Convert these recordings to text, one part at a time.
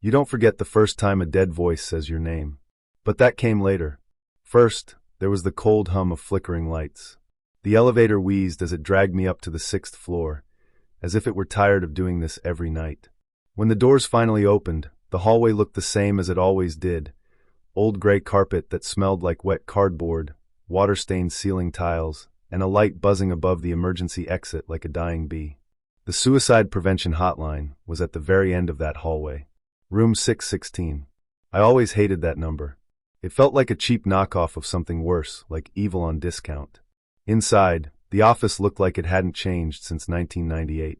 You don't forget the first time a dead voice says your name. But that came later. First, there was the cold hum of flickering lights. The elevator wheezed as it dragged me up to the 6th floor, as if it were tired of doing this every night. When the doors finally opened, the hallway looked the same as it always did. Old gray carpet that smelled like wet cardboard, water-stained ceiling tiles, and a light buzzing above the emergency exit like a dying bee. The suicide prevention hotline was at the very end of that hallway. Room 616. I always hated that number. It felt like a cheap knockoff of something worse, like Evil on Discount. Inside, the office looked like it hadn't changed since 1998.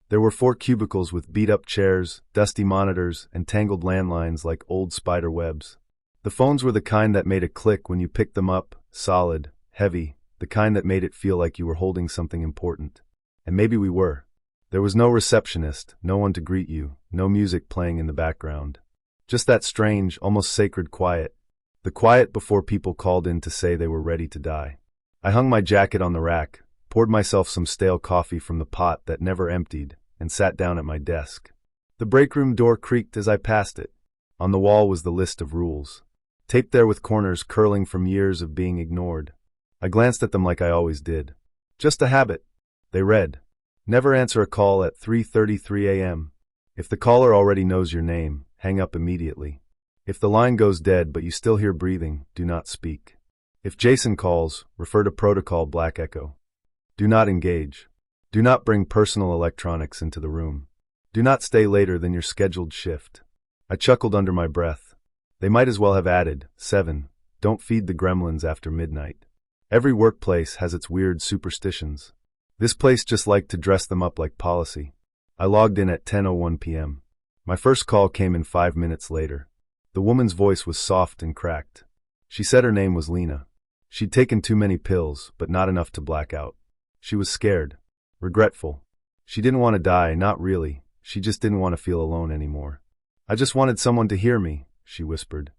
There were 4 cubicles with beat-up chairs, dusty monitors, and tangled landlines like old spider webs. The phones were the kind that made a click when you picked them up, solid, heavy, the kind that made it feel like you were holding something important. And maybe we were. There was no receptionist, no one to greet you, no music playing in the background. Just that strange, almost sacred quiet. The quiet before people called in to say they were ready to die. I hung my jacket on the rack, poured myself some stale coffee from the pot that never emptied, and sat down at my desk. The break room door creaked as I passed it. On the wall was the list of rules, taped there with corners curling from years of being ignored. I glanced at them like I always did. Just a habit. They read, never answer a call at 3:33 a.m. If the caller already knows your name, hang up immediately. If the line goes dead but you still hear breathing, do not speak. If Jason calls, refer to Protocol Black Echo. Do not engage. Do not bring personal electronics into the room. Do not stay later than your scheduled shift. I chuckled under my breath. They might as well have added, 7, don't feed the gremlins after midnight. Every workplace has its weird superstitions. This place just liked to dress them up like policy. I logged in at 10:01 p.m. My first call came in 5 minutes later. The woman's voice was soft and cracked. She said her name was Lena. She'd taken too many pills, but not enough to black out. She was scared, regretful. She didn't want to die, not really. She just didn't want to feel alone anymore. I just wanted someone to hear me, she whispered.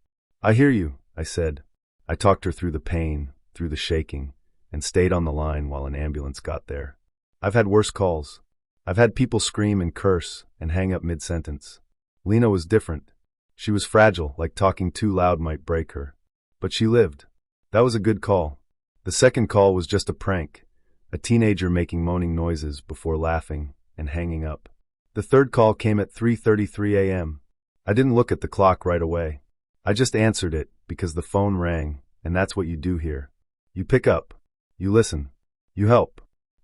I hear you, I said. I talked her through the pain, through the shaking, and stayed on the line while an ambulance got there. I've had worse calls. I've had people scream and curse and hang up mid-sentence. Lena was different. She was fragile, like talking too loud might break her. But she lived. That was a good call. The second call was just a prank, a teenager making moaning noises before laughing and hanging up. The third call came at 3:33 a.m. I didn't look at the clock right away. I just answered it because the phone rang, and that's what you do here. You pick up. You listen. You help.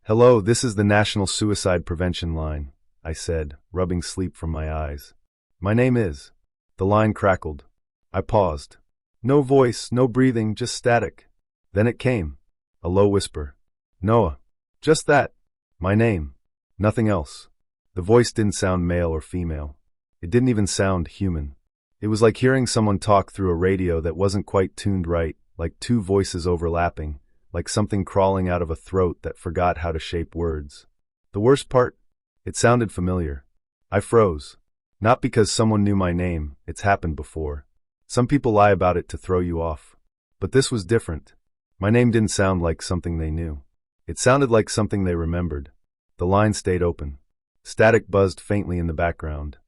Hello, this is the National Suicide Prevention Line, I said, rubbing sleep from my eyes. My name is. The line crackled. I paused. No voice, no breathing, just static. Then it came. A low whisper. Noah. Just that. My name. Nothing else. The voice didn't sound male or female. It didn't even sound human. It was like hearing someone talk through a radio that wasn't quite tuned right, like 2 voices overlapping, like something crawling out of a throat that forgot how to shape words. The worst part? It sounded familiar. I froze. Not because someone knew my name, it's happened before. Some people lie about it to throw you off. But this was different. My name didn't sound like something they knew. It sounded like something they remembered. The line stayed open. Static buzzed faintly in the background.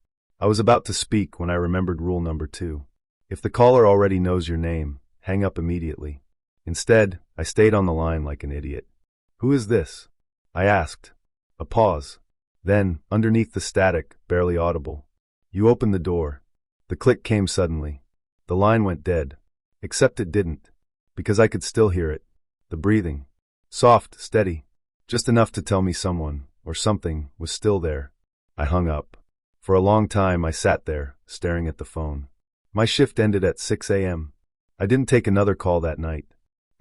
I was about to speak when I remembered rule number 2. If the caller already knows your name, hang up immediately. Instead, I stayed on the line like an idiot. Who is this? I asked. A pause. Then, underneath the static, barely audible. You opened the door. The click came suddenly. The line went dead. Except it didn't. Because I could still hear it. The breathing. Soft, steady. Just enough to tell me someone, or something, was still there. I hung up. For a long time I sat there, staring at the phone. My shift ended at 6 a.m. I didn't take another call that night.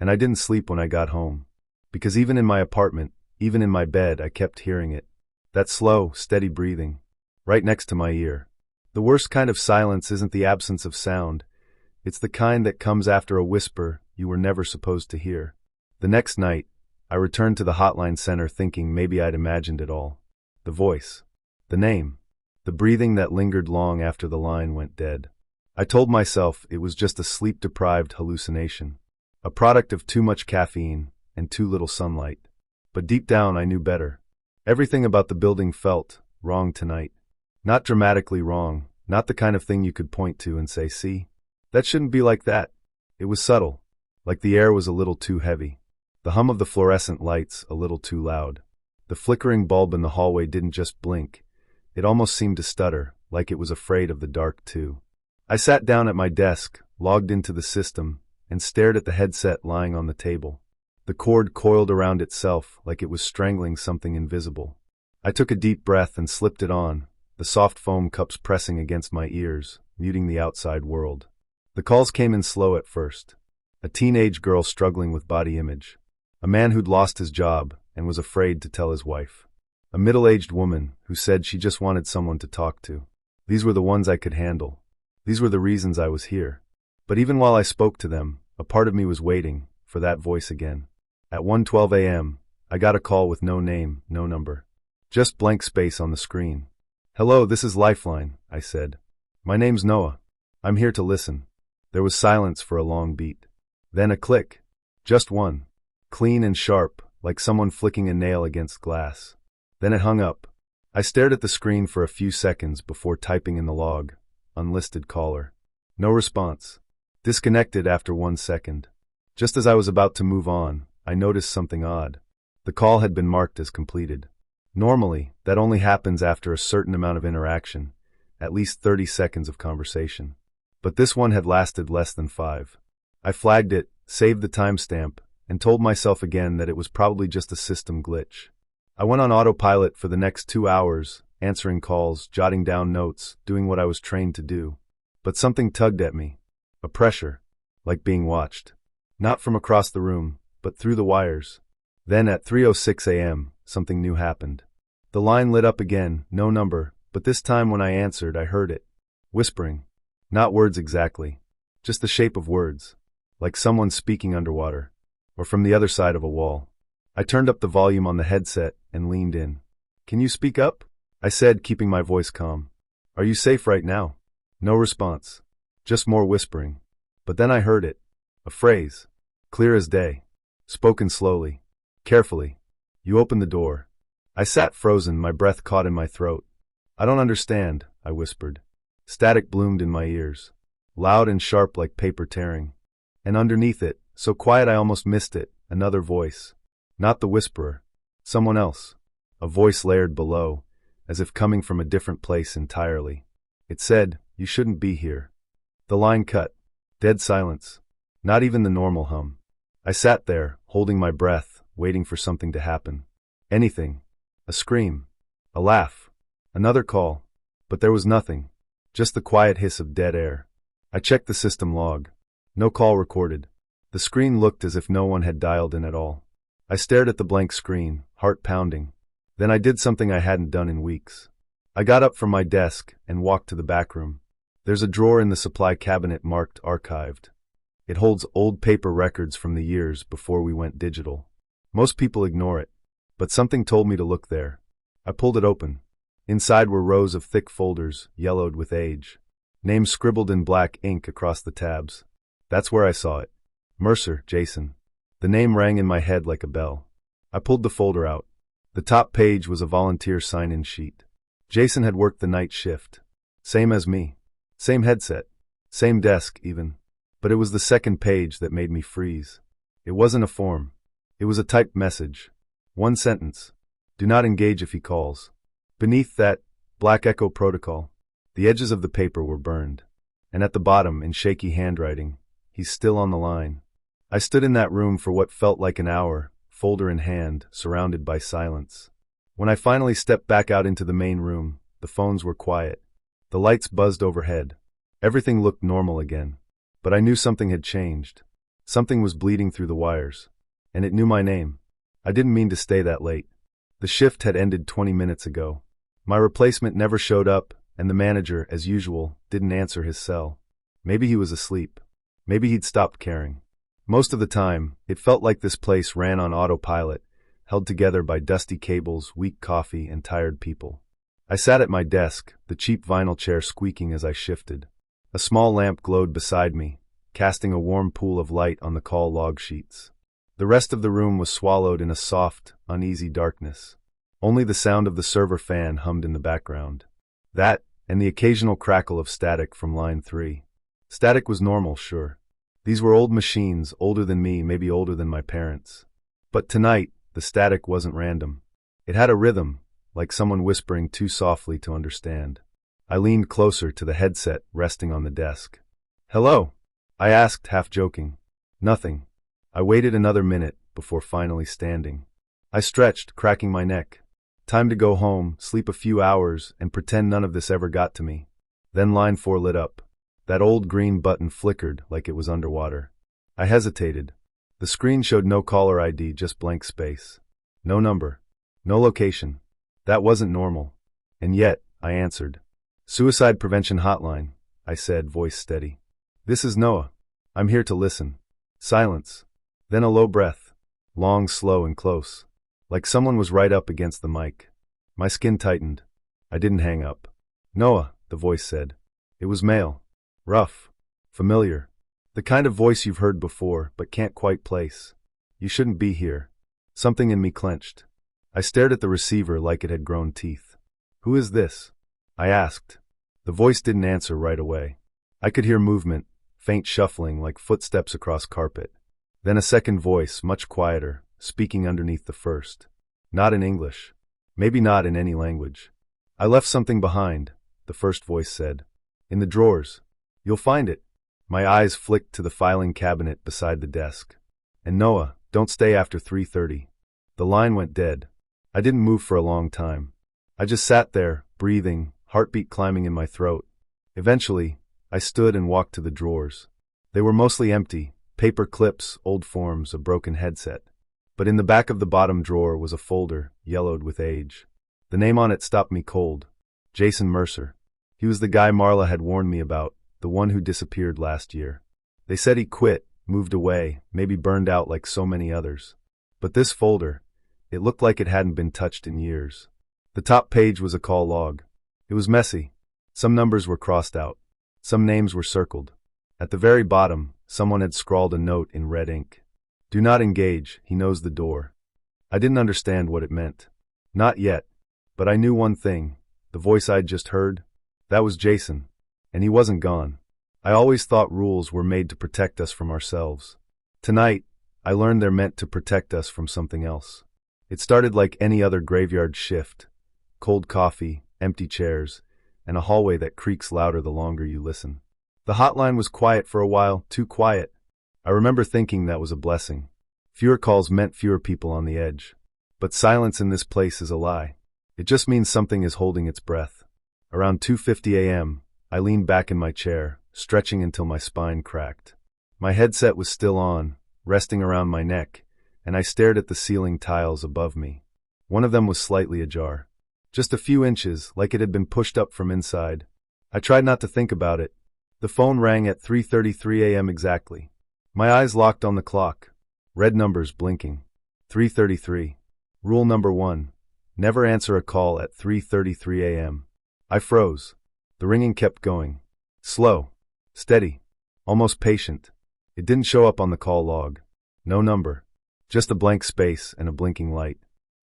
And I didn't sleep when I got home. Because even in my apartment, even in my bed, I kept hearing it. That slow, steady breathing. Right next to my ear. The worst kind of silence isn't the absence of sound. It's the kind that comes after a whisper you were never supposed to hear. The next night, I returned to the hotline center thinking maybe I'd imagined it all. The voice. The name. The breathing that lingered long after the line went dead. I told myself it was just a sleep-deprived hallucination. A product of too much caffeine and too little sunlight. But deep down I knew better. Everything about the building felt wrong tonight. Not dramatically wrong, Not the kind of thing you could point to and say, see? That shouldn't be like that. It was subtle, like the air was a little too heavy. The hum of the fluorescent lights a little too loud. The flickering bulb in the hallway didn't just blink. It almost seemed to stutter, like it was afraid of the dark too. I sat down at my desk, logged into the system, and stared at the headset lying on the table. The cord coiled around itself like it was strangling something invisible. I took a deep breath and slipped it on, the soft foam cups pressing against my ears, muting the outside world. The calls came in slow at first. A teenage girl struggling with body image. A man who'd lost his job and was afraid to tell his wife. A middle-aged woman who said she just wanted someone to talk to. These were the ones I could handle. These were the reasons I was here. But even while I spoke to them, a part of me was waiting for that voice again. At 1:12 a.m., I got a call with no name, no number. Just blank space on the screen. "Hello, this is Lifeline," I said. "My name's Noah. I'm here to listen." There was silence for a long beat. Then a click. Just one. Clean and sharp, like someone flicking a nail against glass. Then it hung up. I stared at the screen for a few seconds before typing in the log. Unlisted caller. No response. Disconnected after 1 second. Just as I was about to move on, I noticed something odd. The call had been marked as completed. Normally, that only happens after a certain amount of interaction, at least 30 seconds of conversation. But this one had lasted less than 5. I flagged it, saved the timestamp, and told myself again that it was probably just a system glitch. I went on autopilot for the next 2 hours, answering calls, jotting down notes, doing what I was trained to do. But something tugged at me. A pressure, like being watched. Not from across the room, but through the wires. Then at 3:06 a.m., something new happened. The line lit up again, no number, but this time when I answered, I heard it. Whispering. Not words exactly. Just the shape of words. Like someone speaking underwater. Or from the other side of a wall. I turned up the volume on the headset and leaned in. "Can you speak up?" I said, keeping my voice calm. "Are you safe right now?" No response. Just more whispering. But then I heard it. A phrase. Clear as day. Spoken slowly. Carefully. "You opened the door." I sat frozen, my breath caught in my throat. "I don't understand," I whispered. Static bloomed in my ears. Loud and sharp like paper tearing. And underneath it, so quiet I almost missed it, another voice. Not the whisperer. Someone else. A voice layered below, as if coming from a different place entirely. It said, "You shouldn't be here." The line cut. Dead silence. Not even the normal hum. I sat there, holding my breath, waiting for something to happen. Anything. A scream. A laugh. Another call. But there was nothing. Just the quiet hiss of dead air. I checked the system log. No call recorded. The screen looked as if no one had dialed in at all. I stared at the blank screen, heart pounding. Then I did something I hadn't done in weeks. I got up from my desk and walked to the back room. There's a drawer in the supply cabinet marked Archived. It holds old paper records from the years before we went digital. Most people ignore it, but something told me to look there. I pulled it open. Inside were rows of thick folders, yellowed with age. Names scribbled in black ink across the tabs. That's where I saw it. Mercer, Jason. The name rang in my head like a bell. I pulled the folder out. The top page was a volunteer sign-in sheet. Jason had worked the night shift. Same as me. Same headset. Same desk, even. But it was the second page that made me freeze. It wasn't a form. It was a typed message. One sentence. Do not engage if he calls. Beneath that, Black Echo Protocol. The edges of the paper were burned. And at the bottom, in shaky handwriting, he's still on the line. I stood in that room for what felt like an hour, folder in hand, surrounded by silence. When I finally stepped back out into the main room, the phones were quiet. The lights buzzed overhead. Everything looked normal again. But I knew something had changed. Something was bleeding through the wires. And it knew my name. I didn't mean to stay that late. The shift had ended 20 minutes ago. My replacement never showed up, and the manager, as usual, didn't answer his cell. Maybe he was asleep. Maybe he'd stopped caring. Most of the time, it felt like this place ran on autopilot, held together by dusty cables, weak coffee, and tired people. I sat at my desk, the cheap vinyl chair squeaking as I shifted. A small lamp glowed beside me, casting a warm pool of light on the call log sheets. The rest of the room was swallowed in a soft, uneasy darkness. Only the sound of the server fan hummed in the background. That, and the occasional crackle of static from line 3. Static was normal, sure. These were old machines, older than me, maybe older than my parents. But tonight, the static wasn't random. It had a rhythm, like someone whispering too softly to understand. I leaned closer to the headset resting on the desk. "Hello?" I asked, half joking. "Nothing." I waited another minute before finally standing. I stretched, cracking my neck. Time to go home, sleep a few hours, and pretend none of this ever got to me. Then line 4 lit up. That old green button flickered like it was underwater. I hesitated. The screen showed no caller ID, just blank space. No number. No location. That wasn't normal. And yet, I answered. "Suicide Prevention Hotline," I said, voice steady. "This is Noah. I'm here to listen." Silence. Then a low breath. Long, slow, and close. Like someone was right up against the mic. My skin tightened. I didn't hang up. "Noah," the voice said. It was male. Rough. Familiar. The kind of voice you've heard before, but can't quite place. "You shouldn't be here." Something in me clenched. I stared at the receiver like it had grown teeth. "Who is this?" I asked. The voice didn't answer right away. I could hear movement, faint shuffling like footsteps across carpet. Then a second voice, much quieter, speaking underneath the first. Not in English. Maybe not in any language. "I left something behind," the first voice said. "In the drawers. You'll find it." My eyes flicked to the filing cabinet beside the desk. "And Noah, don't stay after 3:30. The line went dead. I didn't move for a long time. I just sat there, breathing, heartbeat climbing in my throat. Eventually, I stood and walked to the drawers. They were mostly empty, paper clips, old forms, a broken headset. But in the back of the bottom drawer was a folder, yellowed with age. The name on it stopped me cold. Jason Mercer. He was the guy Marla had warned me about, the one who disappeared last year. They said he quit, moved away, maybe burned out like so many others. But this folder, it looked like it hadn't been touched in years. The top page was a call log. It was messy. Some numbers were crossed out. Some names were circled. At the very bottom, someone had scrawled a note in red ink. "Do not engage, he knows the door." I didn't understand what it meant. Not yet. But I knew one thing. The voice I'd just heard, that was Jason. And he wasn't gone. I always thought rules were made to protect us from ourselves. Tonight, I learned they're meant to protect us from something else. It started like any other graveyard shift. Cold coffee, empty chairs, and a hallway that creaks louder the longer you listen. The hotline was quiet for a while, too quiet. I remember thinking that was a blessing. Fewer calls meant fewer people on the edge. But silence in this place is a lie. It just means something is holding its breath. Around 2:50 a.m., I leaned back in my chair, stretching until my spine cracked. My headset was still on, resting around my neck, and I stared at the ceiling tiles above me. One of them was slightly ajar. Just a few inches, like it had been pushed up from inside. I tried not to think about it. The phone rang at 3:33 a.m. exactly. My eyes locked on the clock. Red numbers blinking. 3:33. Rule number 1. Never answer a call at 3:33 a.m. I froze. The ringing kept going. Slow. Steady. Almost patient. It didn't show up on the call log. No number. Just a blank space and a blinking light.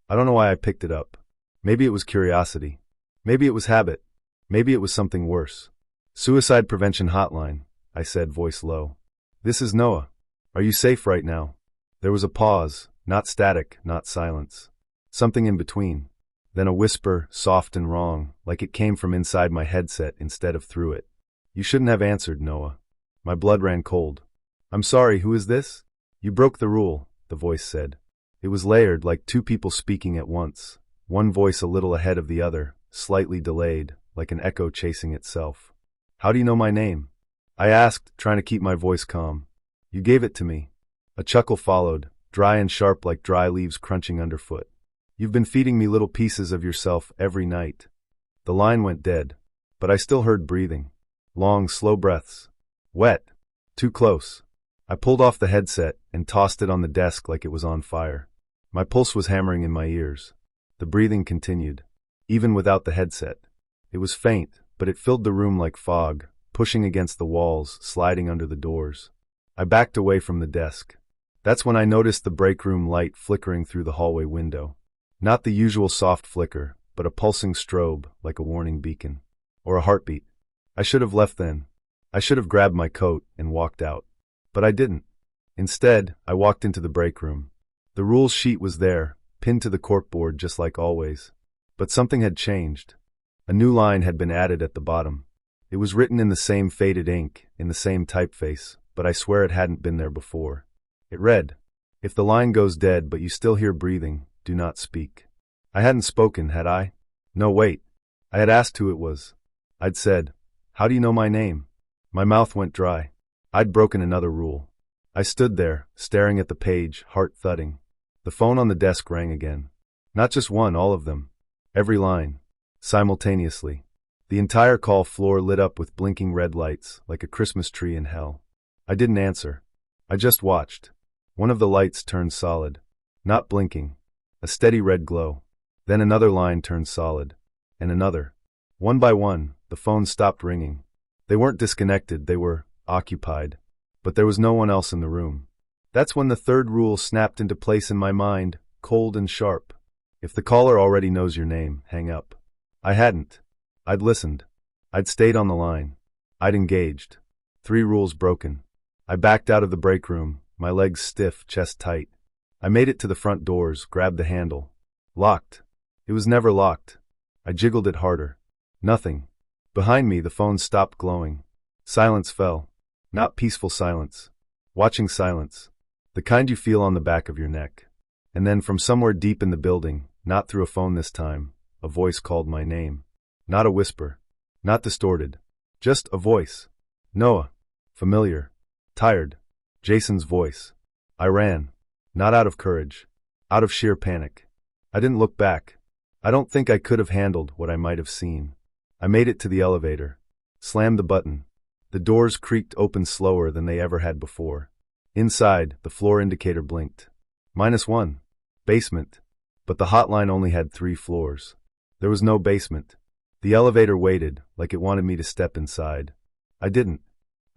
I don't know why I picked it up. Maybe it was curiosity. Maybe it was habit. Maybe it was something worse. "Suicide Prevention Hotline," I said, voice low. "This is Noah. Are you safe right now?" There was a pause, not static, not silence. Something in between. Then a whisper, soft and wrong, like it came from inside my headset instead of through it. "You shouldn't have answered, Noah." My blood ran cold. "I'm sorry, who is this?" "You broke the rule," the voice said. It was layered, like two people speaking at once. One voice a little ahead of the other, slightly delayed, like an echo chasing itself. "How do you know my name?" I asked, trying to keep my voice calm. "You gave it to me." A chuckle followed, dry and sharp like dry leaves crunching underfoot. "You've been feeding me little pieces of yourself every night." The line went dead, but I still heard breathing. Long, slow breaths. Wet. Too close. I pulled off the headset and tossed it on the desk like it was on fire. My pulse was hammering in my ears. The breathing continued, even without the headset. It was faint, but it filled the room like fog, pushing against the walls, sliding under the doors. I backed away from the desk. That's when I noticed the break room light flickering through the hallway window. Not the usual soft flicker, but a pulsing strobe, like a warning beacon. or a heartbeat. I should have left then. I should have grabbed my coat and walked out. But I didn't. Instead, I walked into the break room. The rules sheet was there, pinned to the corkboard just like always. But something had changed. A new line had been added at the bottom. It was written in the same faded ink, in the same typeface, but I swear it hadn't been there before. It read, "If the line goes dead but you still hear breathing, do not speak." I hadn't spoken, had I? No, wait. I had asked who it was. I'd said, "How do you know my name?" My mouth went dry. I'd broken another rule. I stood there, staring at the page, heart thudding. The phone on the desk rang again. Not just one, all of them. Every line. Simultaneously. The entire call floor lit up with blinking red lights, like a Christmas tree in hell. I didn't answer. I just watched. One of the lights turned solid. Not blinking. A steady red glow. Then another line turned solid. And another. One by one, the phones stopped ringing. They weren't disconnected, they were occupied. But there was no one else in the room. That's when the third rule snapped into place in my mind, cold and sharp. If the caller already knows your name, hang up. I hadn't. I'd listened. I'd stayed on the line. I'd engaged. 3 rules broken. I backed out of the break room, my legs stiff, chest tight. I made it to the front doors, grabbed the handle. Locked. It was never locked. I jiggled it harder. Nothing. Behind me, the phone stopped glowing. Silence fell. Not peaceful silence. Watching silence. The kind you feel on the back of your neck. And then from somewhere deep in the building, not through a phone this time, a voice called my name. Not a whisper. Not distorted. Just a voice. Noah. Familiar. Tired. Jason's voice. I ran. Not out of courage. Out of sheer panic. I didn't look back. I don't think I could have handled what I might have seen. I made it to the elevator. Slammed the button. The doors creaked open slower than they ever had before. Inside, the floor indicator blinked. -1. Basement. But the hotline only had 3 floors. There was no basement. The elevator waited, like it wanted me to step inside. I didn't.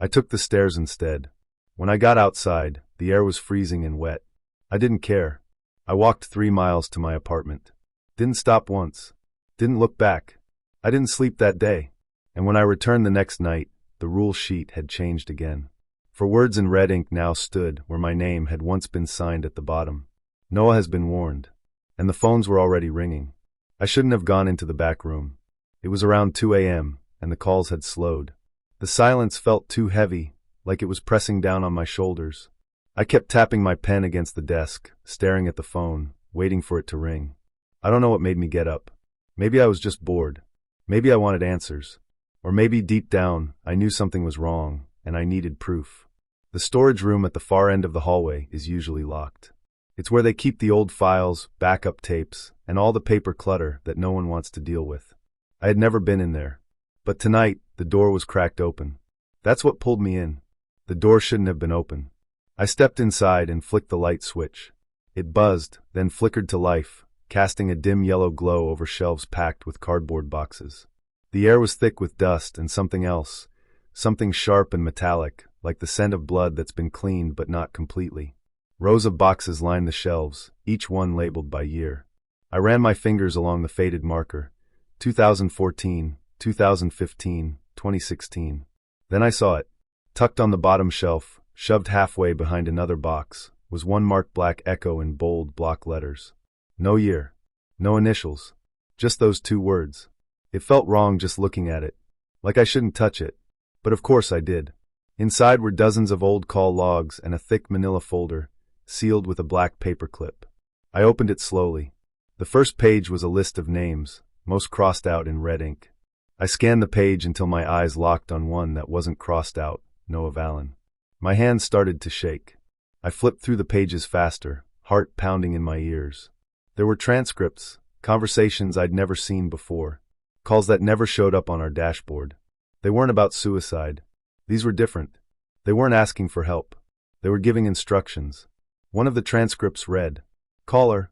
I took the stairs instead. When I got outside, the air was freezing and wet. I didn't care. I walked 3 miles to my apartment. Didn't stop once. Didn't look back. I didn't sleep that day. And when I returned the next night, the rule sheet had changed again. For words in red ink now stood where my name had once been signed at the bottom. Noah has been warned. And the phones were already ringing. I shouldn't have gone into the back room. It was around 2 a.m., and the calls had slowed. The silence felt too heavy, like it was pressing down on my shoulders. I kept tapping my pen against the desk, staring at the phone, waiting for it to ring. I don't know what made me get up. Maybe I was just bored. Maybe I wanted answers. Or maybe deep down, I knew something was wrong, and I needed proof. The storage room at the far end of the hallway is usually locked. It's where they keep the old files, backup tapes, and all the paper clutter that no one wants to deal with. I had never been in there. But tonight, the door was cracked open. That's what pulled me in. The door shouldn't have been open. I stepped inside and flicked the light switch. It buzzed, then flickered to life, casting a dim yellow glow over shelves packed with cardboard boxes. The air was thick with dust and something else, something sharp and metallic, like the scent of blood that's been cleaned but not completely. Rows of boxes lined the shelves, each one labeled by year. I ran my fingers along the faded marker. 2014, 2015, 2016. Then I saw it. Tucked on the bottom shelf, shoved halfway behind another box, was one marked black echo in bold block letters. No year. No initials. Just those 2 words. It felt wrong just looking at it. Like I shouldn't touch it. But of course I did. Inside were dozens of old call logs and a thick manila folder, sealed with a black paperclip. I opened it slowly. The first page was a list of names, most crossed out in red ink. I scanned the page until my eyes locked on one that wasn't crossed out, Noah Vallon. My hands started to shake. I flipped through the pages faster, heart pounding in my ears. There were transcripts, conversations I'd never seen before, calls that never showed up on our dashboard. They weren't about suicide. These were different. They weren't asking for help. They were giving instructions. One of the transcripts read, "Caller,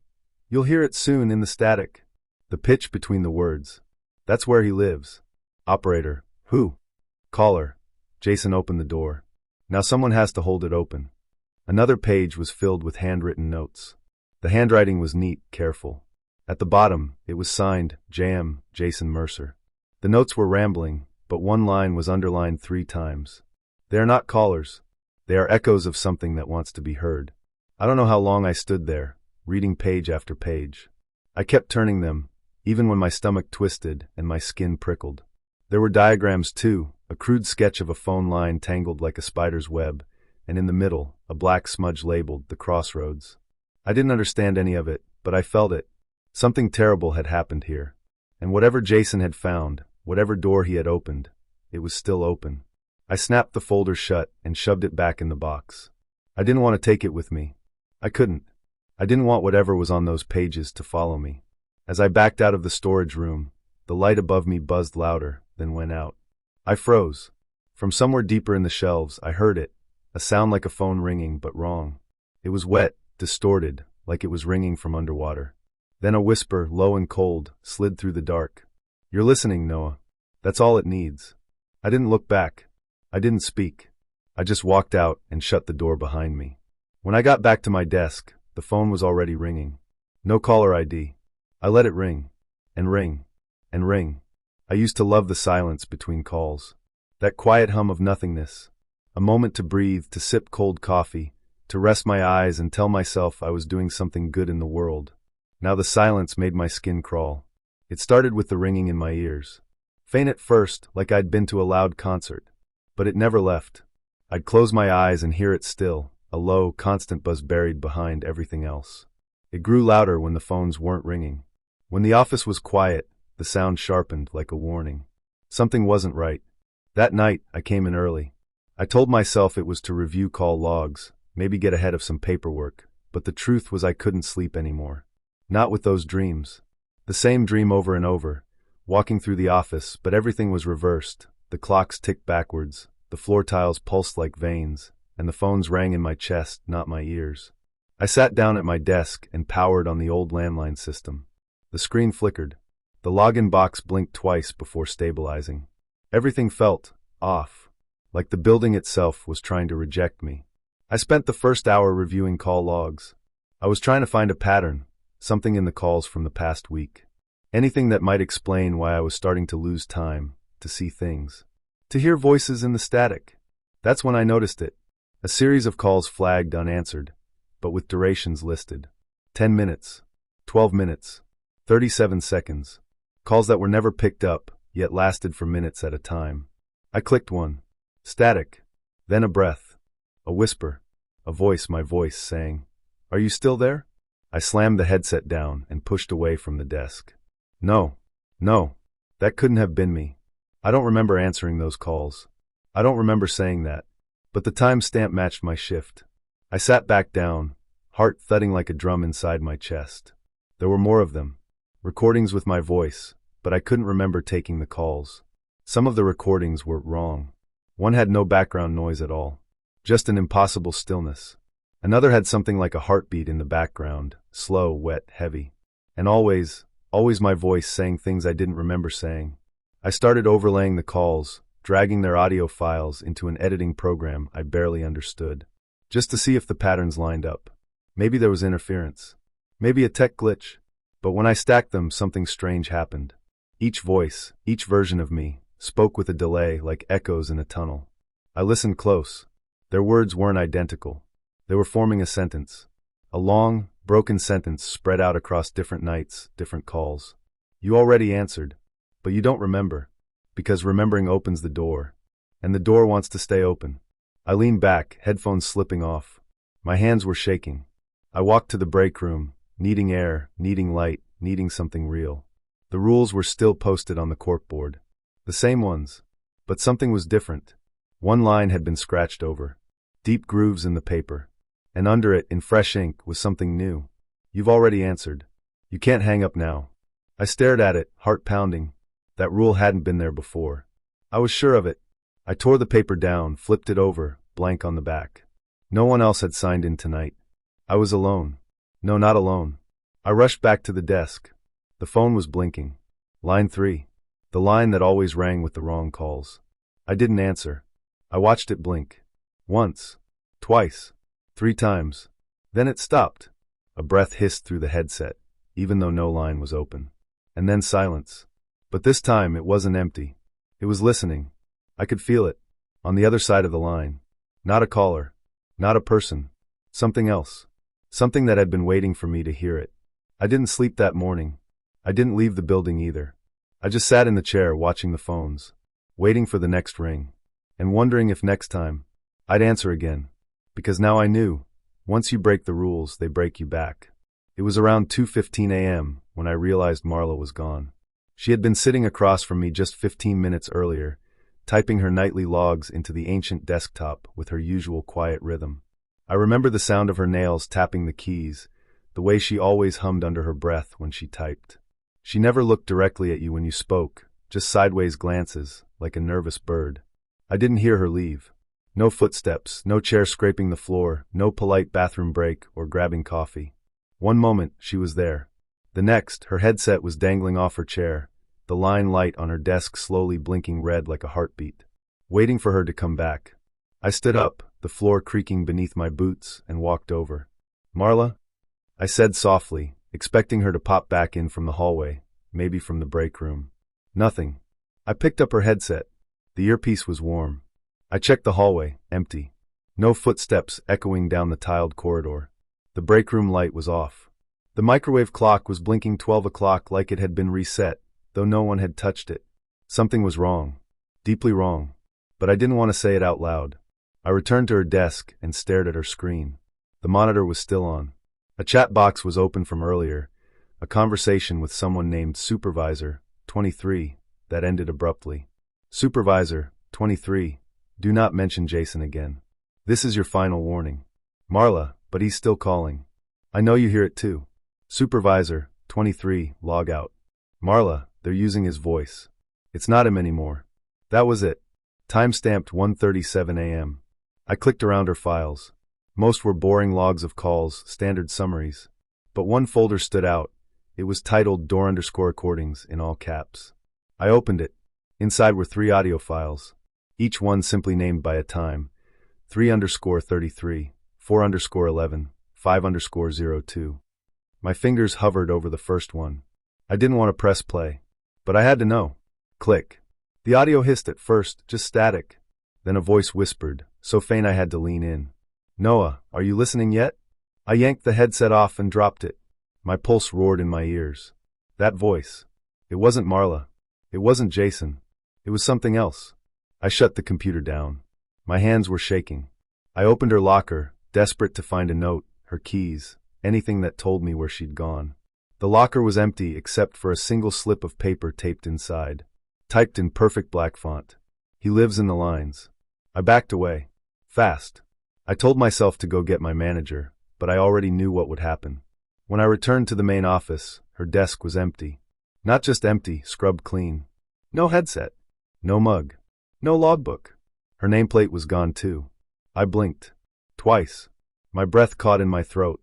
you'll hear it soon in the static." The pitch between the words. That's where he lives. Operator, who? Caller. Jason opened the door. Now someone has to hold it open. Another page was filled with handwritten notes. The handwriting was neat, careful. At the bottom, it was signed, Jason Mercer. The notes were rambling, but one line was underlined 3 times. They are not callers. They are echoes of something that wants to be heard. I don't know how long I stood there, reading page after page. I kept turning them, even when my stomach twisted and my skin prickled. There were diagrams too, a crude sketch of a phone line tangled like a spider's web, and in the middle, a black smudge labeled The Crossroads. I didn't understand any of it, but I felt it. Something terrible had happened here. And whatever Jason had found, whatever door he had opened, it was still open. I snapped the folder shut and shoved it back in the box. I didn't want to take it with me. I couldn't. I didn't want whatever was on those pages to follow me. As I backed out of the storage room, the light above me buzzed louder, then went out. I froze. From somewhere deeper in the shelves, I heard it, a sound like a phone ringing, but wrong. It was wet, distorted, like it was ringing from underwater. Then a whisper, low and cold, slid through the dark. "You're listening, Noah. That's all it needs." I didn't look back. I didn't speak. I just walked out and shut the door behind me. When I got back to my desk, the phone was already ringing. No caller ID. I let it ring, and ring, and ring. I used to love the silence between calls. That quiet hum of nothingness. A moment to breathe, to sip cold coffee, to rest my eyes and tell myself I was doing something good in the world. Now the silence made my skin crawl. It started with the ringing in my ears. Faint at first, like I'd been to a loud concert. But it never left. I'd close my eyes and hear it still, a low, constant buzz buried behind everything else. It grew louder when the phones weren't ringing. When the office was quiet, the sound sharpened like a warning. Something wasn't right. That night, I came in early. I told myself it was to review call logs, maybe get ahead of some paperwork, but the truth was I couldn't sleep anymore. Not with those dreams. The same dream over and over, walking through the office, but everything was reversed. The clocks ticked backwards, the floor tiles pulsed like veins, and the phones rang in my chest, not my ears. I sat down at my desk and powered on the old landline system. The screen flickered. The login box blinked twice before stabilizing. Everything felt off, like the building itself was trying to reject me. I spent the first hour reviewing call logs. I was trying to find a pattern, something in the calls from the past week. Anything that might explain why I was starting to lose time, to see things, to hear voices in the static. That's when I noticed it. A series of calls flagged unanswered, but with durations listed. 10 minutes, 12 minutes, 37 seconds. Calls that were never picked up, yet lasted for minutes at a time. I clicked one. Static. Then a breath. A whisper. A voice, my voice, saying, "Are you still there?" I slammed the headset down and pushed away from the desk. No. That couldn't have been me. I don't remember answering those calls. I don't remember saying that. But the timestamp matched my shift. I sat back down, heart thudding like a drum inside my chest. There were more of them. Recordings with my voice, but I couldn't remember taking the calls. Some of the recordings were wrong. One had no background noise at all. Just an impossible stillness. Another had something like a heartbeat in the background, slow, wet, heavy. And always my voice saying things I didn't remember saying. I started overlaying the calls, dragging their audio files into an editing program I barely understood, just to see if the patterns lined up. Maybe there was interference. Maybe a tech glitch. But when I stacked them, something strange happened. Each voice, each version of me, spoke with a delay like echoes in a tunnel. I listened close. Their words weren't identical. They were forming a sentence. A long, broken sentence spread out across different nights, different calls. You already answered, but you don't remember, because remembering opens the door, and the door wants to stay open. I leaned back, headphones slipping off. My hands were shaking. I walked to the break room, needing air, needing light, needing something real. The rules were still posted on the corkboard. The same ones, but something was different. One line had been scratched over. Deep grooves in the paper. And under it, in fresh ink, was something new. You've already answered. You can't hang up now. I stared at it, heart pounding. That rule hadn't been there before. I was sure of it. I tore the paper down, flipped it over, blank on the back. No one else had signed in tonight. I was alone. No, not alone. I rushed back to the desk. The phone was blinking. Line 3. The line that always rang with the wrong calls. I didn't answer. I watched it blink. Once. Twice. 3 times. Then it stopped. A breath hissed through the headset, even though no line was open. And then silence. But this time it wasn't empty. It was listening. I could feel it. On the other side of the line. Not a caller. Not a person. Something else. Something that had been waiting for me to hear it. I didn't sleep that morning. I didn't leave the building either. I just sat in the chair watching the phones, waiting for the next ring, and wondering if next time I'd answer again. Because now I knew, once you break the rules, they break you back. It was around 2:15 a.m. when I realized Marla was gone. She had been sitting across from me just 15 minutes earlier, typing her nightly logs into the ancient desktop with her usual quiet rhythm. I remember the sound of her nails tapping the keys, the way she always hummed under her breath when she typed. She never looked directly at you when you spoke, just sideways glances, like a nervous bird. I didn't hear her leave. No footsteps, no chair scraping the floor, no polite bathroom break or grabbing coffee. One moment, she was there. The next, her headset was dangling off her chair, the line light on her desk slowly blinking red like a heartbeat, waiting for her to come back. I stood up, the floor creaking beneath my boots, and walked over. "Marla?" I said softly, expecting her to pop back in from the hallway, maybe from the break room. Nothing. I picked up her headset. The earpiece was warm. I checked the hallway, empty. No footsteps echoing down the tiled corridor. The break room light was off. The microwave clock was blinking 12 o'clock like it had been reset, though no one had touched it. Something was wrong. Deeply wrong. But I didn't want to say it out loud. I returned to her desk and stared at her screen. The monitor was still on. A chat box was open from earlier, a conversation with someone named Supervisor, 23, that ended abruptly. "Supervisor, 23, do not mention Jason again. This is your final warning." "Marla, but he's still calling." "I know you hear it too." "Supervisor, 23, log out." "Marla, they're using his voice. It's not him anymore." That was it. Time-stamped 1:37 a.m. I clicked around her files. Most were boring logs of calls, standard summaries. But one folder stood out. It was titled door_recordings in all caps. I opened it. Inside were 3 audio files, each one simply named by a time: 3_33, 4_11, 5_02. My fingers hovered over the first one. I didn't want to press play, but I had to know. Click. The audio hissed at first, just static. Then a voice whispered, so faint I had to lean in. "Noah, are you listening yet?" I yanked the headset off and dropped it. My pulse roared in my ears. That voice. It wasn't Marla. It wasn't Jason. It was something else. I shut the computer down. My hands were shaking. I opened her locker, desperate to find a note, her keys, anything that told me where she'd gone. The locker was empty except for a single slip of paper taped inside. Typed in perfect black font. "He lives in the lines." I backed away. Fast. I told myself to go get my manager, but I already knew what would happen. When I returned to the main office, her desk was empty. Not just empty, scrubbed clean. No headset. No mug. No logbook. Her nameplate was gone too. I blinked. Twice. My breath caught in my throat.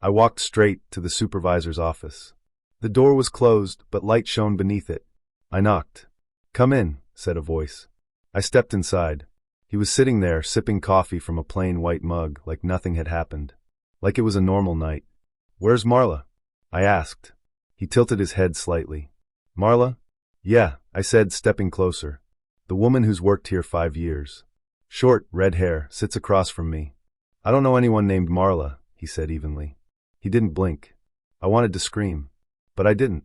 I walked straight to the supervisor's office. The door was closed, but light shone beneath it. I knocked. "Come in," said a voice. I stepped inside. He was sitting there, sipping coffee from a plain white mug, like nothing had happened. Like it was a normal night. "Where's Marla?" I asked. He tilted his head slightly. "Marla?" "Yeah," I said, stepping closer. "The woman who's worked here 5 years. Short, red hair, sits across from me." "I don't know anyone named Marla," he said evenly. He didn't blink. I wanted to scream, but I didn't.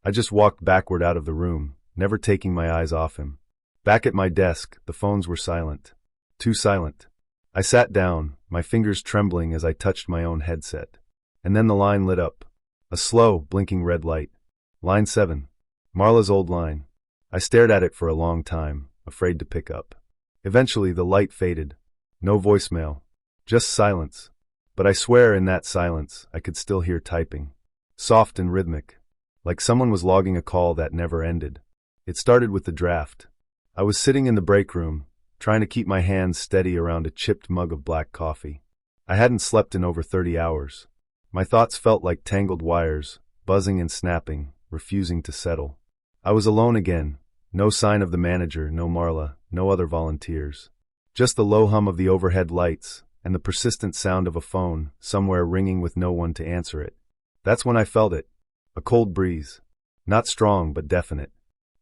I just walked backward out of the room, never taking my eyes off him. Back at my desk, the phones were silent. Too silent. I sat down, my fingers trembling as I touched my own headset. And then the line lit up. A slow, blinking red light. Line 7. Marla's old line. I stared at it for a long time, afraid to pick up. Eventually the light faded. No voicemail. Just silence. But I swear in that silence, I could still hear typing. Soft and rhythmic. Like someone was logging a call that never ended. It started with the draft. I was sitting in the break room, trying to keep my hands steady around a chipped mug of black coffee. I hadn't slept in over 30 hours. My thoughts felt like tangled wires, buzzing and snapping, refusing to settle. I was alone again. No sign of the manager, no Marla, no other volunteers. Just the low hum of the overhead lights, and the persistent sound of a phone, somewhere ringing with no one to answer it. That's when I felt it. A cold breeze. Not strong, but definite.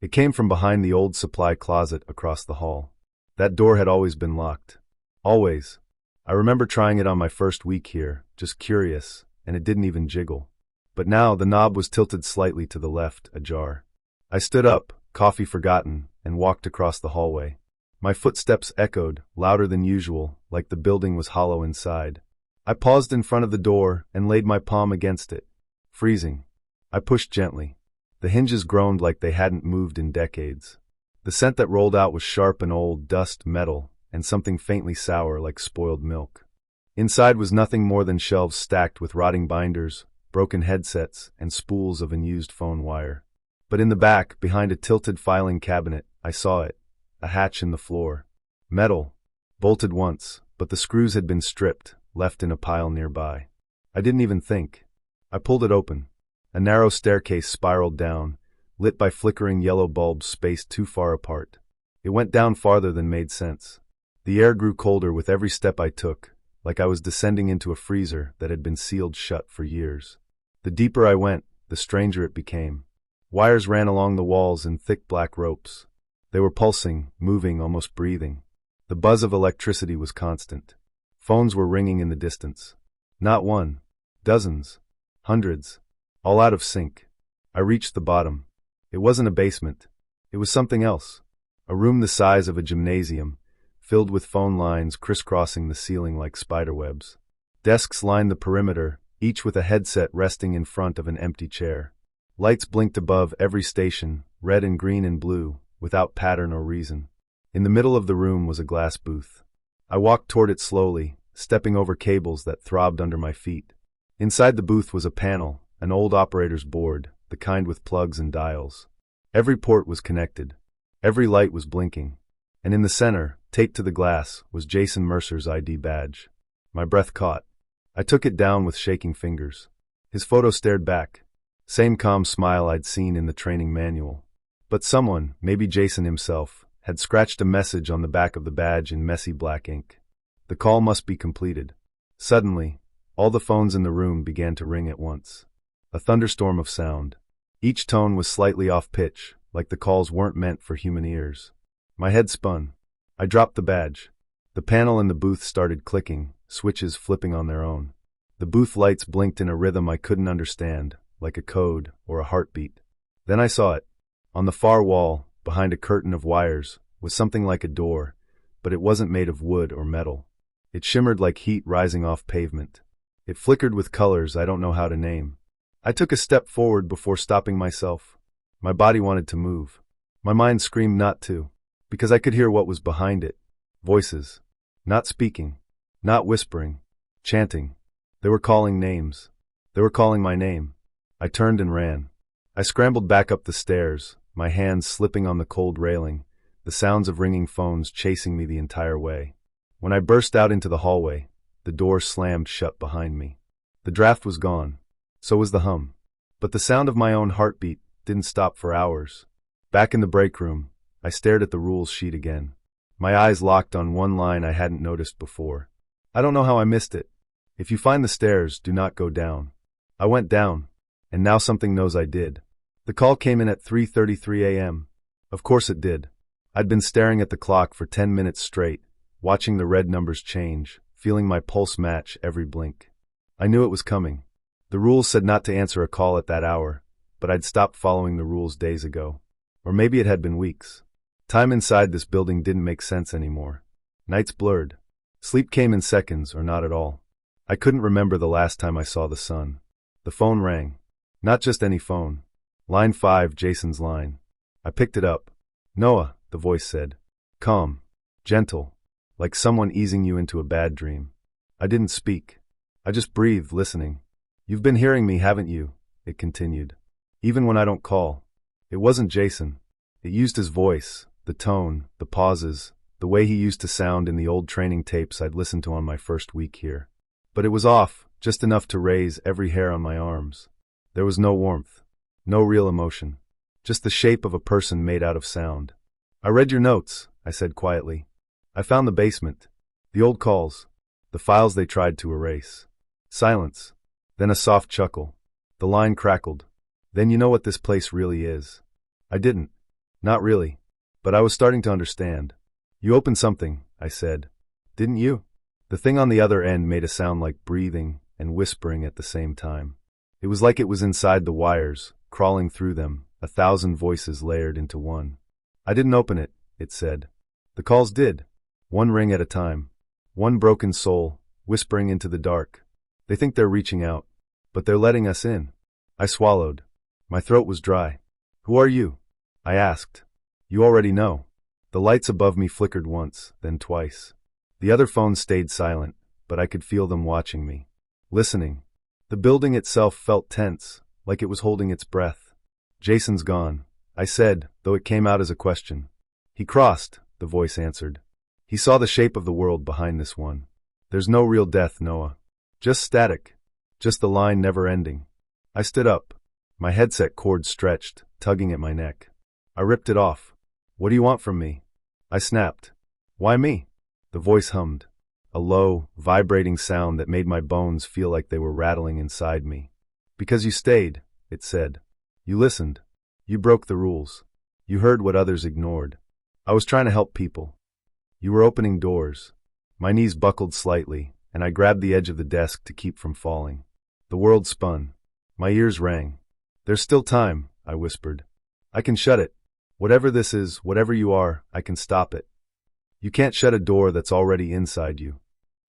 It came from behind the old supply closet across the hall. That door had always been locked. Always. I remember trying it on my first week here, just curious, and it didn't even jiggle. But now the knob was tilted slightly to the left, ajar. I stood up, coffee forgotten, and walked across the hallway. My footsteps echoed, louder than usual, like the building was hollow inside. I paused in front of the door and laid my palm against it. Freezing. I pushed gently. The hinges groaned like they hadn't moved in decades. The scent that rolled out was sharp and old, dust, metal, and something faintly sour like spoiled milk. Inside was nothing more than shelves stacked with rotting binders, broken headsets, and spools of unused phone wire. But in the back, behind a tilted filing cabinet, I saw it. A hatch in the floor. Metal. Bolted once, but the screws had been stripped, left in a pile nearby. I didn't even think. I pulled it open. A narrow staircase spiraled down, lit by flickering yellow bulbs spaced too far apart. It went down farther than made sense. The air grew colder with every step I took, like I was descending into a freezer that had been sealed shut for years. The deeper I went, the stranger it became. Wires ran along the walls in thick black ropes. They were pulsing, moving, almost breathing. The buzz of electricity was constant. Phones were ringing in the distance. Not one. Dozens. Hundreds. All out of sync. I reached the bottom. It wasn't a basement. It was something else. A room the size of a gymnasium, filled with phone lines crisscrossing the ceiling like spiderwebs. Desks lined the perimeter, each with a headset resting in front of an empty chair. Lights blinked above every station, red and green and blue, without pattern or reason. In the middle of the room was a glass booth. I walked toward it slowly, stepping over cables that throbbed under my feet. Inside the booth was a panel, an old operator's board, the kind with plugs and dials. Every port was connected. Every light was blinking. And in the center, taped to the glass, was Jason Mercer's ID badge. My breath caught. I took it down with shaking fingers. His photo stared back. Same calm smile I'd seen in the training manual. But someone, maybe Jason himself, had scratched a message on the back of the badge in messy black ink. The call must be completed. Suddenly, all the phones in the room began to ring at once. A thunderstorm of sound. Each tone was slightly off pitch, like the calls weren't meant for human ears. My head spun. I dropped the badge. The panel in the booth started clicking, switches flipping on their own. The booth lights blinked in a rhythm I couldn't understand, like a code or a heartbeat. Then I saw it. On the far wall, behind a curtain of wires, was something like a door, but it wasn't made of wood or metal. It shimmered like heat rising off pavement. It flickered with colors I don't know how to name. I took a step forward before stopping myself. My body wanted to move. My mind screamed not to, because I could hear what was behind it. Voices. Not speaking. Not whispering. Chanting. They were calling names. They were calling my name. I turned and ran. I scrambled back up the stairs, my hands slipping on the cold railing, the sounds of ringing phones chasing me the entire way. When I burst out into the hallway, the door slammed shut behind me. The draft was gone. So was the hum. But the sound of my own heartbeat didn't stop for hours. Back in the break room, I stared at the rules sheet again. My eyes locked on one line I hadn't noticed before. I don't know how I missed it. If you find the stairs, do not go down. I went down, and now something knows I did. The call came in at 3:33 a.m. Of course it did. I'd been staring at the clock for 10 minutes straight, watching the red numbers change, feeling my pulse match every blink. I knew it was coming. The rules said not to answer a call at that hour, but I'd stopped following the rules days ago. Or maybe it had been weeks. Time inside this building didn't make sense anymore. Nights blurred. Sleep came in seconds or not at all. I couldn't remember the last time I saw the sun. The phone rang. Not just any phone. Line 5, Jason's line. I picked it up. Noah, the voice said. Calm. Gentle. Like someone easing you into a bad dream. I didn't speak. I just breathed, listening. You've been hearing me, haven't you? It continued. Even when I don't call. It wasn't Jason. It used his voice, the tone, the pauses, the way he used to sound in the old training tapes I'd listened to on my first week here. But it was off, just enough to raise every hair on my arms. There was no warmth. No real emotion. Just the shape of a person made out of sound. I read your notes, I said quietly. I found the basement. The old calls. The files they tried to erase. Silence. Then a soft chuckle. The line crackled. Then you know what this place really is. I didn't. Not really. But I was starting to understand. You opened something, I said. Didn't you? The thing on the other end made a sound like breathing and whispering at the same time. It was like it was inside the wires, crawling through them, 1,000 voices layered into one. I didn't open it, it said. The calls did. One ring at a time. One broken soul, whispering into the dark. They think they're reaching out, but they're letting us in. I swallowed. My throat was dry. Who are you? I asked. You already know. The lights above me flickered once, then twice. The other phones stayed silent, but I could feel them watching me. Listening. The building itself felt tense, like it was holding its breath. Jason's gone, I said, though it came out as a question. He crossed, the voice answered. He saw the shape of the world behind this one. There's no real death, Noah. Just static. Just the line never ending. I stood up. My headset cord stretched, tugging at my neck. I ripped it off. What do you want from me? I snapped. Why me? The voice hummed. A low, vibrating sound that made my bones feel like they were rattling inside me. Because you stayed, it said. You listened. You broke the rules. You heard what others ignored. I was trying to help people. You were opening doors. My knees buckled slightly, and I grabbed the edge of the desk to keep from falling. The world spun. My ears rang. There's still time, I whispered. I can shut it. Whatever this is, whatever you are, I can stop it. You can't shut a door that's already inside you.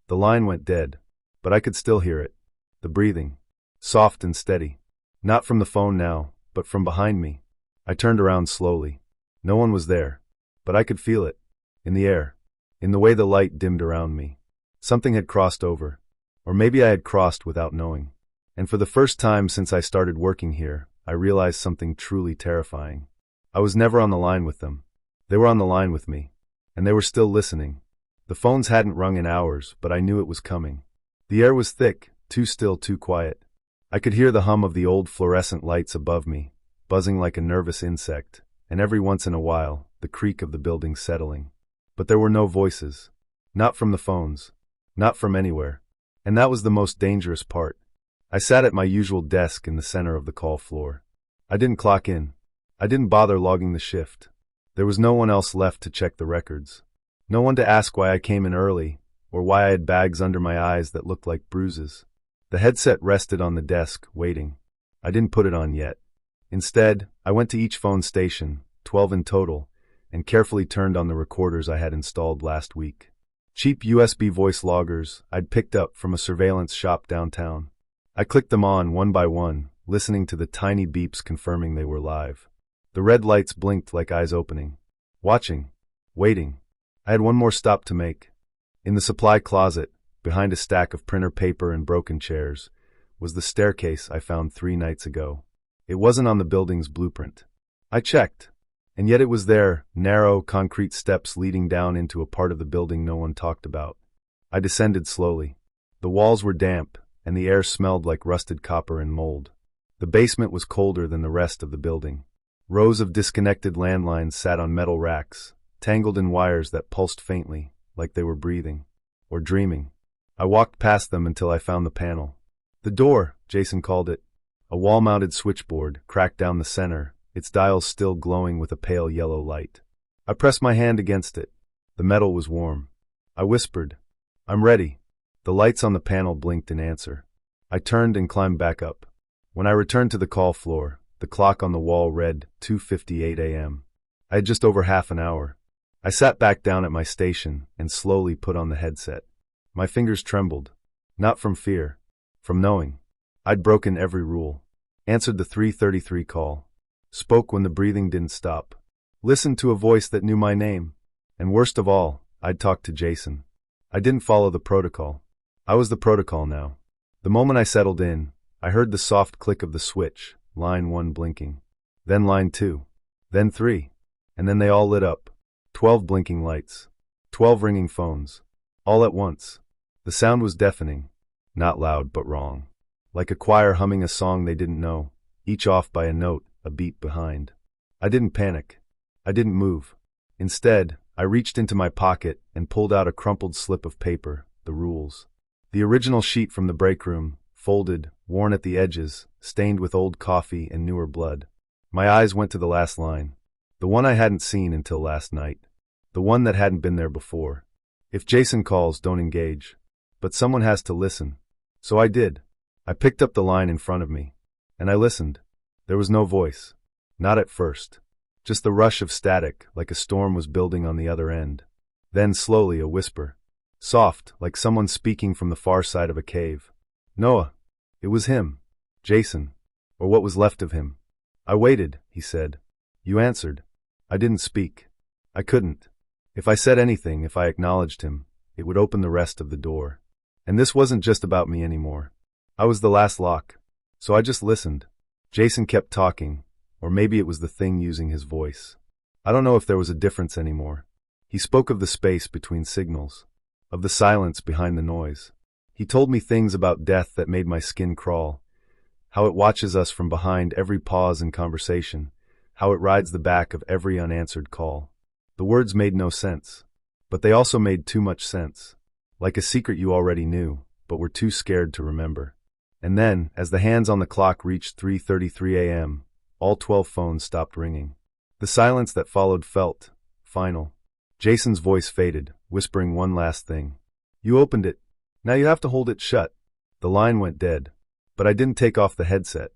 The line went dead, but I could still hear it. The breathing. Soft and steady. Not from the phone now, but from behind me. I turned around slowly. No one was there, but I could feel it. In the air. In the way the light dimmed around me. Something had crossed over. Or maybe I had crossed without knowing. And for the first time since I started working here, I realized something truly terrifying. I was never on the line with them. They were on the line with me. And they were still listening. The phones hadn't rung in hours, but I knew it was coming. The air was thick, too still, too quiet. I could hear the hum of the old fluorescent lights above me, buzzing like a nervous insect, and every once in a while, the creak of the building settling. But there were no voices. Not from the phones. Not from anywhere. And that was the most dangerous part. I sat at my usual desk in the center of the call floor. I didn't clock in. I didn't bother logging the shift. There was no one else left to check the records. No one to ask why I came in early, or why I had bags under my eyes that looked like bruises. The headset rested on the desk, waiting. I didn't put it on yet. Instead, I went to each phone station, 12 in total, and carefully turned on the recorders I had installed last week. Cheap USB voice loggers I'd picked up from a surveillance shop downtown. I clicked them on one by one, listening to the tiny beeps confirming they were live. The red lights blinked like eyes opening. Watching. Waiting. I had one more stop to make. In the supply closet, behind a stack of printer paper and broken chairs, was the staircase I found 3 nights ago. It wasn't on the building's blueprint. I checked. And yet it was there, narrow, concrete steps leading down into a part of the building no one talked about. I descended slowly. The walls were damp, and the air smelled like rusted copper and mold. The basement was colder than the rest of the building. Rows of disconnected landlines sat on metal racks, tangled in wires that pulsed faintly, like they were breathing. Or dreaming. I walked past them until I found the panel. The door, Jason called it. A wall-mounted switchboard, cracked down the center, its dials still glowing with a pale yellow light. I pressed my hand against it. The metal was warm. I whispered, "I'm ready." The lights on the panel blinked in answer. I turned and climbed back up. When I returned to the call floor, the clock on the wall read 2:58 a.m. I had just over half an hour. I sat back down at my station and slowly put on the headset. My fingers trembled. Not from fear. From knowing. I'd broken every rule. Answered the 3:33 call. Spoke when the breathing didn't stop. Listened to a voice that knew my name. And worst of all, I'd talked to Jason. I didn't follow the protocol. I was the protocol now. The moment I settled in, I heard the soft click of the switch, line 1 blinking. Then line 2. Then 3. And then they all lit up. 12 blinking lights. 12 ringing phones. All at once. The sound was deafening. Not loud, but wrong. Like a choir humming a song they didn't know, each off by a note, a beat behind. I didn't panic. I didn't move. Instead, I reached into my pocket and pulled out a crumpled slip of paper, the rules. The original sheet from the break room, folded, worn at the edges, stained with old coffee and newer blood. My eyes went to the last line. The one I hadn't seen until last night. The one that hadn't been there before. If Jason calls, don't engage. But someone has to listen. So I did. I picked up the line in front of me. And I listened. There was no voice. Not at first. Just the rush of static, like a storm was building on the other end. Then slowly a whisper. Soft, like someone speaking from the far side of a cave. Noah. It was him. Jason. Or what was left of him. I waited, he said. You answered. I didn't speak. I couldn't. If I said anything, if I acknowledged him, it would open the rest of the door. And this wasn't just about me anymore. I was the last lock. So I just listened. Jason kept talking, or maybe it was the thing using his voice. I don't know if there was a difference anymore. He spoke of the space between signals, of the silence behind the noise. He told me things about death that made my skin crawl, how it watches us from behind every pause in conversation, how it rides the back of every unanswered call. The words made no sense, but they also made too much sense, like a secret you already knew, but were too scared to remember. And then, as the hands on the clock reached 3:33 a.m., all 12 phones stopped ringing. The silence that followed felt final. Jason's voice faded, whispering one last thing. You opened it. Now you have to hold it shut. The line went dead. But I didn't take off the headset.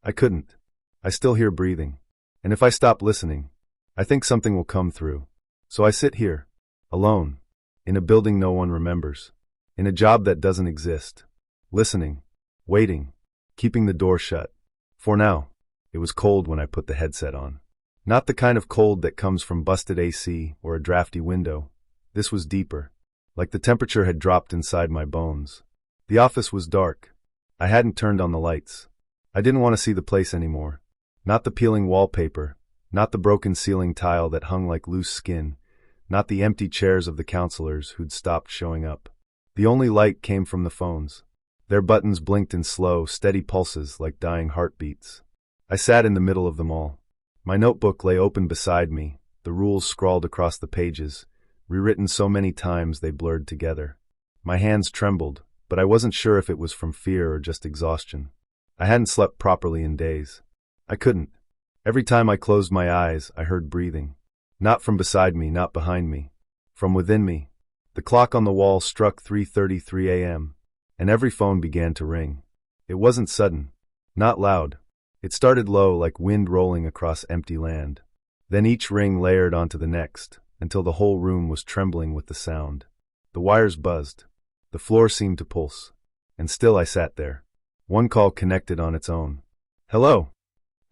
I couldn't. I still hear breathing. And if I stop listening, I think something will come through. So I sit here, alone, in a building no one remembers, in a job that doesn't exist, listening, waiting, keeping the door shut. For now, it was cold when I put the headset on. Not the kind of cold that comes from busted AC or a drafty window. This was deeper, like the temperature had dropped inside my bones. The office was dark. I hadn't turned on the lights. I didn't want to see the place anymore. Not the peeling wallpaper, not the broken ceiling tile that hung like loose skin, not the empty chairs of the counselors who'd stopped showing up. The only light came from the phones. Their buttons blinked in slow, steady pulses like dying heartbeats. I sat in the middle of them all. My notebook lay open beside me, the rules scrawled across the pages, rewritten so many times they blurred together. My hands trembled, but I wasn't sure if it was from fear or just exhaustion. I hadn't slept properly in days. I couldn't. Every time I closed my eyes, I heard breathing. Not from beside me, not behind me. From within me. The clock on the wall struck 3:33 a.m., and every phone began to ring. It wasn't sudden. Not loud. It started low like wind rolling across empty land. Then each ring layered onto the next, until the whole room was trembling with the sound. The wires buzzed. The floor seemed to pulse. And still I sat there. One call connected on its own. Hello,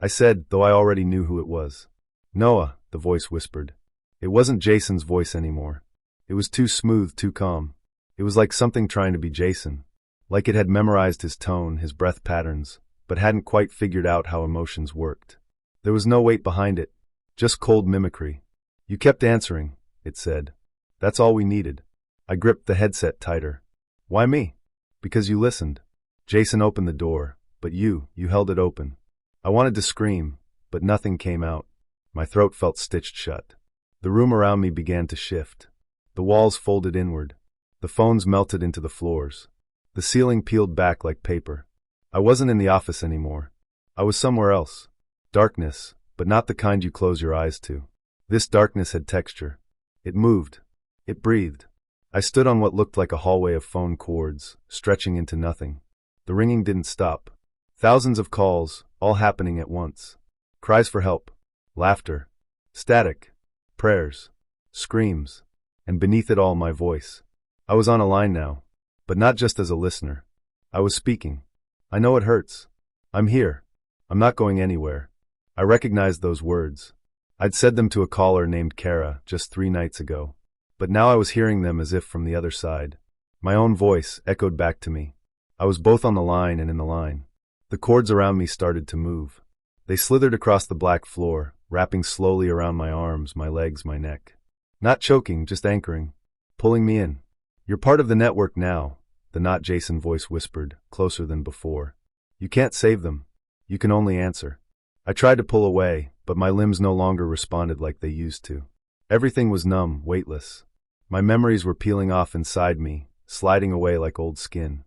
I said, though I already knew who it was. Noah, the voice whispered. It wasn't Jason's voice anymore. It was too smooth, too calm. It was like something trying to be Jason. Like it had memorized his tone, his breath patterns, but hadn't quite figured out how emotions worked. There was no weight behind it, just cold mimicry. You kept answering, it said. That's all we needed. I gripped the headset tighter. Why me? Because you listened. Jason opened the door, but you held it open. I wanted to scream, but nothing came out. My throat felt stitched shut. The room around me began to shift. The walls folded inward. The phones melted into the floors. The ceiling peeled back like paper. I wasn't in the office anymore. I was somewhere else. Darkness, but not the kind you close your eyes to. This darkness had texture. It moved. It breathed. I stood on what looked like a hallway of phone cords, stretching into nothing. The ringing didn't stop. Thousands of calls, all happening at once. Cries for help. Laughter. Static. Prayers. Screams. And beneath it all, my voice. I was on a line now. But not just as a listener. I was speaking. I know it hurts. I'm here. I'm not going anywhere. I recognized those words. I'd said them to a caller named Kara just 3 nights ago. But now I was hearing them as if from the other side. My own voice echoed back to me. I was both on the line and in the line. The cords around me started to move. They slithered across the black floor, wrapping slowly around my arms, my legs, my neck. Not choking, just anchoring. Pulling me in. You're part of the network now, the not Jason voice whispered, closer than before. You can't save them. You can only answer. I tried to pull away, but my limbs no longer responded like they used to. Everything was numb, weightless. My memories were peeling off inside me, sliding away like old skin.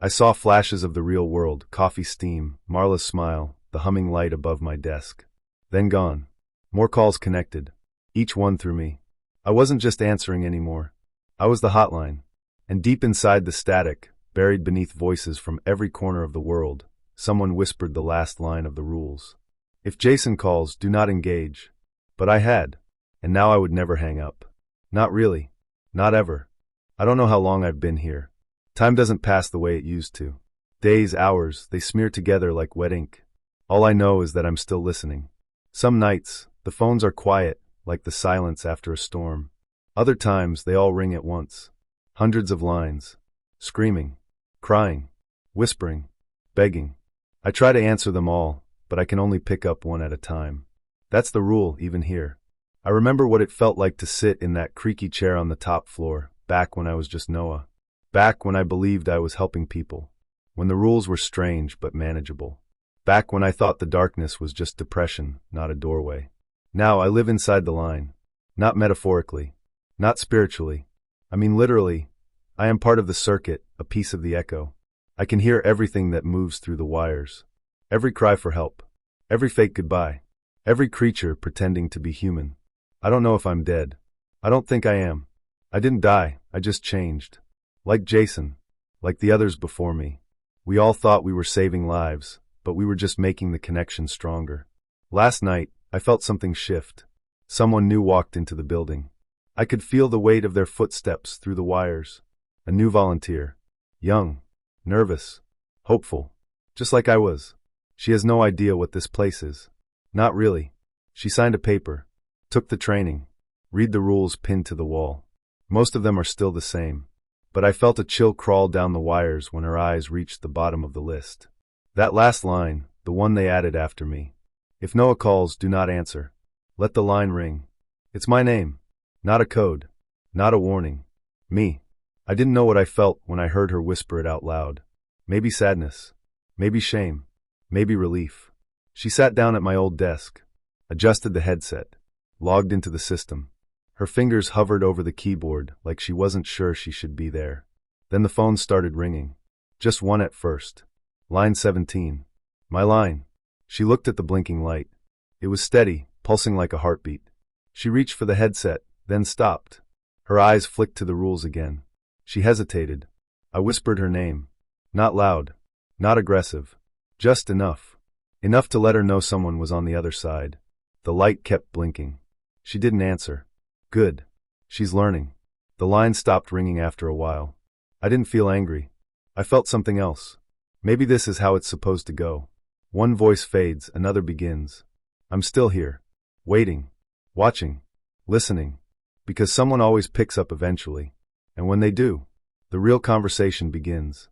I saw flashes of the real world, coffee steam, Marla's smile, the humming light above my desk. Then gone. More calls connected. Each one through me. I wasn't just answering anymore. I was the hotline. And deep inside the static, buried beneath voices from every corner of the world, someone whispered the last line of the rules. If Jason calls, do not engage. But I had. And now I would never hang up. Not really. Not ever. I don't know how long I've been here. Time doesn't pass the way it used to. Days, hours, they smear together like wet ink. All I know is that I'm still listening. Some nights, the phones are quiet, like the silence after a storm. Other times, they all ring at once. Hundreds of lines. Screaming. Crying. Whispering. Begging. I try to answer them all, but I can only pick up one at a time. That's the rule, even here. I remember what it felt like to sit in that creaky chair on the top floor, back when I was just Noah. Back when I believed I was helping people. When the rules were strange but manageable. Back when I thought the darkness was just depression, not a doorway. Now I live inside the line. Not metaphorically. Not spiritually. I mean literally. I am part of the circuit, a piece of the echo. I can hear everything that moves through the wires. Every cry for help. Every fake goodbye. Every creature pretending to be human. I don't know if I'm dead. I don't think I am. I didn't die, I just changed. Like Jason. Like the others before me. We all thought we were saving lives, but we were just making the connection stronger. Last night, I felt something shift. Someone new walked into the building. I could feel the weight of their footsteps through the wires. A new volunteer. Young. Nervous. Hopeful. Just like I was. She has no idea what this place is. Not really. She signed a paper. Took the training. Read the rules pinned to the wall. Most of them are still the same. But I felt a chill crawl down the wires when her eyes reached the bottom of the list. That last line, the one they added after me. If Noah calls, do not answer. Let the line ring. It's my name. Not a code. Not a warning. Me. I didn't know what I felt when I heard her whisper it out loud. Maybe sadness. Maybe shame. Maybe relief. She sat down at my old desk. Adjusted the headset. Logged into the system. Her fingers hovered over the keyboard like she wasn't sure she should be there. Then the phone started ringing. Just one at first. Line 17. My line. She looked at the blinking light. It was steady, pulsing like a heartbeat. She reached for the headset, then stopped. Her eyes flicked to the rules again. She hesitated. I whispered her name. Not loud. Not aggressive. Just enough. Enough to let her know someone was on the other side. The light kept blinking. She didn't answer. Good. She's learning. The line stopped ringing after a while. I didn't feel angry. I felt something else. Maybe this is how it's supposed to go. One voice fades, another begins. I'm still here. Waiting. Watching. Listening. Because someone always picks up eventually. And when they do, the real conversation begins.